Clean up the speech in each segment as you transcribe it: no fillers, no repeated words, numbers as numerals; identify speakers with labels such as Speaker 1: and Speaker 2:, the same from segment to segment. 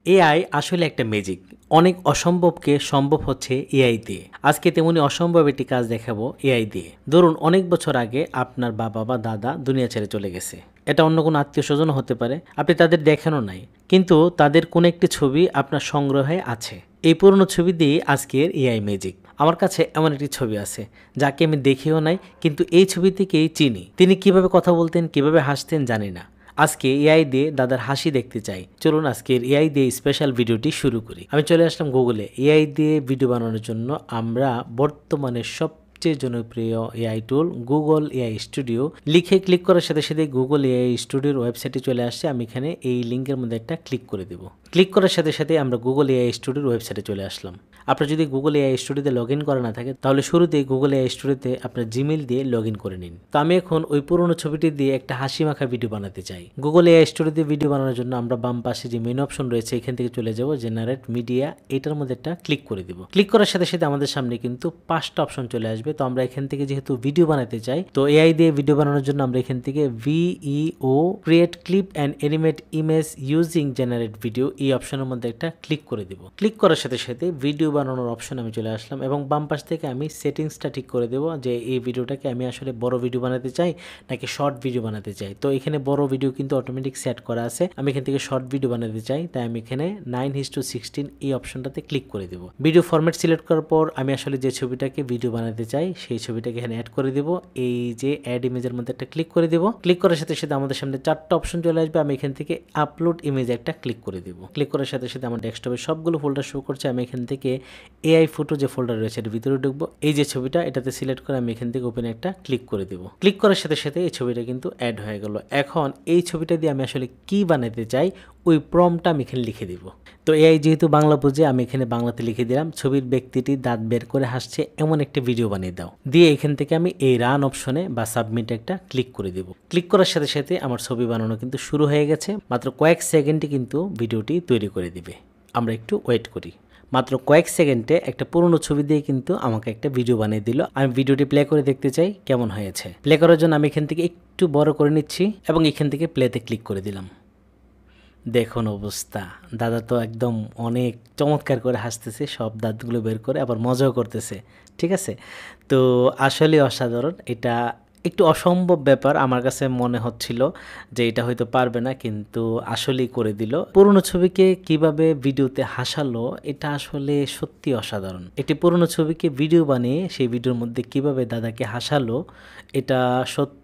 Speaker 1: AI আসলে একটা magic. অনেক অসম্ভবকে সম্ভব হচ্ছে এআই দিয়ে। আজকে তেমনি অসম্ভব একটি কাজ দেখাবো এআই দিয়ে। ধরুন অনেক বছর আগে আপনার বাবা বা দাদা দুনিয়া ছেড়ে চলে গেছে। এটা অন্য কোনো আত্মীয় স্বজনও হতে পারে, আপনি তাদের দেখানো নাই, কিন্তু তাদের কোনো একটি ছবি আপনার সংগ্রহে আছে। এই পুরনো ছবি দিয়ে আজকের এআই ম্যাজিক। আমার কাছে এমন একটি ছবি আছে যাকে আমি দেখিও নাই, কিন্তু এই ছবি থেকেই চিনি। তিনি কিভাবে কথা বলতেন, কিভাবে হাসতেন জানি না। আজকে এআই দিয়ে দাদার হাসি দেখতে চাই। চলুন আজকের এআই দিয়ে স্পেশাল ভিডিওটি শুরু করি। আমি চলে আসলাম গুগলে। এআই দিয়ে ভিডিও বানানোর জন্য আমরা বর্তমানে সবচেয়ে জনপ্রিয় এআই টুল গুগল এআই স্টুডিও লিখে ক্লিক করার সাথে সাথে গুগল এআই স্টুডিওর ওয়েবসাইটে চলে আসছে। আমি এখানে এই লিঙ্কের মধ্যে একটা ক্লিক করে দেব। ক্লিক করার সাথে সাথে আমরা গুগল এআই স্টুডিওর ওয়েবসাইটে চলে আসলাম। আপনার যদি গুগল এআই স্টুডিওতে লগ ইন করা না থাকে, তাহলে শুরুতেই গুগল এআই স্টুডিওতে আপনার জিমেইল দিয়ে লগ ইন করে নিন। তো আমি এখন ওই পুরোনো ছবিটি দিয়ে একটা হাসি মাখা ভিডিও বানাতে চাই। গুগল এআই স্টুডিওতে ভিডিও বানানোর জন্য আমরা বাম পাশে যে মেনু অপশন রয়েছে এখান থেকে চলে যাব জেনারেট মিডিয়া, এটার মধ্যে একটা ক্লিক করে দিব। ক্লিক করার সাথে সাথে আমাদের সামনে কিন্তু 5টা অপশন চলে আসবে। তো আমরা এখান থেকে যেহেতু ভিডিও বানাতে চাই, তো এআই দিয়ে ভিডিও বানানোর জন্য আমরা এখান থেকে Veo create clip and animate image using generate video এই অপশনের মধ্যে একটা ক্লিক করে দিব। ক্লিক করার সাথে সাথে ভিডিও বানানোর অপশন আমি চলে আসলাম এবং বাম পাশ থেকে আমি সেটিংসটা ঠিক করে দেবো যে এই ভিডিওটাকে আমি আসলে বড় ভিডিও বানাতে চাই নাকি শর্ট ভিডিও বানাতে চাই। তো এখানে বড় ভিডিও কিন্তু অটোমেটিক সেট করা আছে, আমি এখান থেকে শর্ট ভিডিও বানাতে চাই, তাই আমি এখানে 9:16 এই অপশনটাতে ক্লিক করে দেবো। ভিডিও ফরম্যাট সিলেক্ট করার পর আমি আসলে যে ছবিটাকে ভিডিও বানাতে চাই সেই ছবিটাকে এখানে অ্যাড করে দেবো। এই যে অ্যাড ইমেজের মধ্যে একটা ক্লিক করে দেবো। ক্লিক করার সাথে সাথে আমাদের সামনে 4টা অপশন চলে আসবে। আমি এখান থেকে আপলোড ইমেজ একটা ক্লিক করে দেবো। ক্লিক করার সাথে সাথে আমার ডেস্কটপে সবগুলো ফোল্ডার শো করছে। আমি এখান থেকে এআই ফটো যে ফোল্ডার রয়েছে এর ভিতরে ঢুকবো। এই যে ছবিটা এটাতে সিলেক্ট করে আমি এখান থেকে ওপেন একটা ক্লিক করে দেবো। ক্লিক করার সাথে সাথে এই ছবিটা কিন্তু অ্যাড হয়ে গেল। এখন এই ছবিটা দিয়ে আমি আসলে কি বানাতে চাই ওই প্রম্পটটা আমি এখানে লিখে দিব। তো এআই যেহেতু বাংলা বুঝে, আমি এখানে বাংলাতে লিখে দিলাম ছবির ব্যক্তিটি দাঁত বের করে হাসছে এমন একটা ভিডিও বানিয়ে দাও। দিয়ে এখান থেকে আমি এই রান অপশনে বা সাবমিট একটা ক্লিক করে দেব। ক্লিক করার সাথে সাথে আমার ছবি বানানো কিন্তু শুরু হয়ে গেছে। মাত্র কয়েক সেকেন্ডে কিন্তু ভিডিওটি তৈরি করে দিবে। আমরা একটু ওয়েট করি। মাত্র কয়েক সেকেন্ডে একটা পুরনো ছবি দিয়ে কিন্তু আমাকে একটা ভিডিও বানিয়ে দিল। আমি ভিডিওটি প্লে করে দেখতে চাই কেমন হয়েছে। প্লে করার জন্য আমি এখান থেকে একটু বড় করে নিচ্ছি এবং এখান থেকে প্লেতে ক্লিক করে দিলাম। দেখুন অবস্থা, দাদা তো একদম অনেক চমৎকার করে হাসতেছে, সব দাঁতগুলো বের করে আবার মজাও করতেছে। ঠিক আছে, তো আসলে অসাধারণ। এটা একটু অসম্ভব ব্যাপার আমার কাছে মনে হচ্ছিল যে এটা হয়তো পারবে না, কিন্তু আসলেই করে দিল। পুরনো ছবিকে কিভাবে ভিডিওতে হাসালো এটা আসলে সত্যি অসাধারণ। একটি পুরনো ছবিকে ভিডিও বানিয়ে সেই ভিডিওর মধ্যে কিভাবে দাদাকে হাসালো এটা সত্যি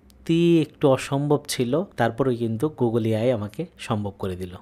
Speaker 1: একটু অসম্ভব ছিল, তারপরে কিন্তু গুগল এআই আমাকে সম্ভব করে দিল।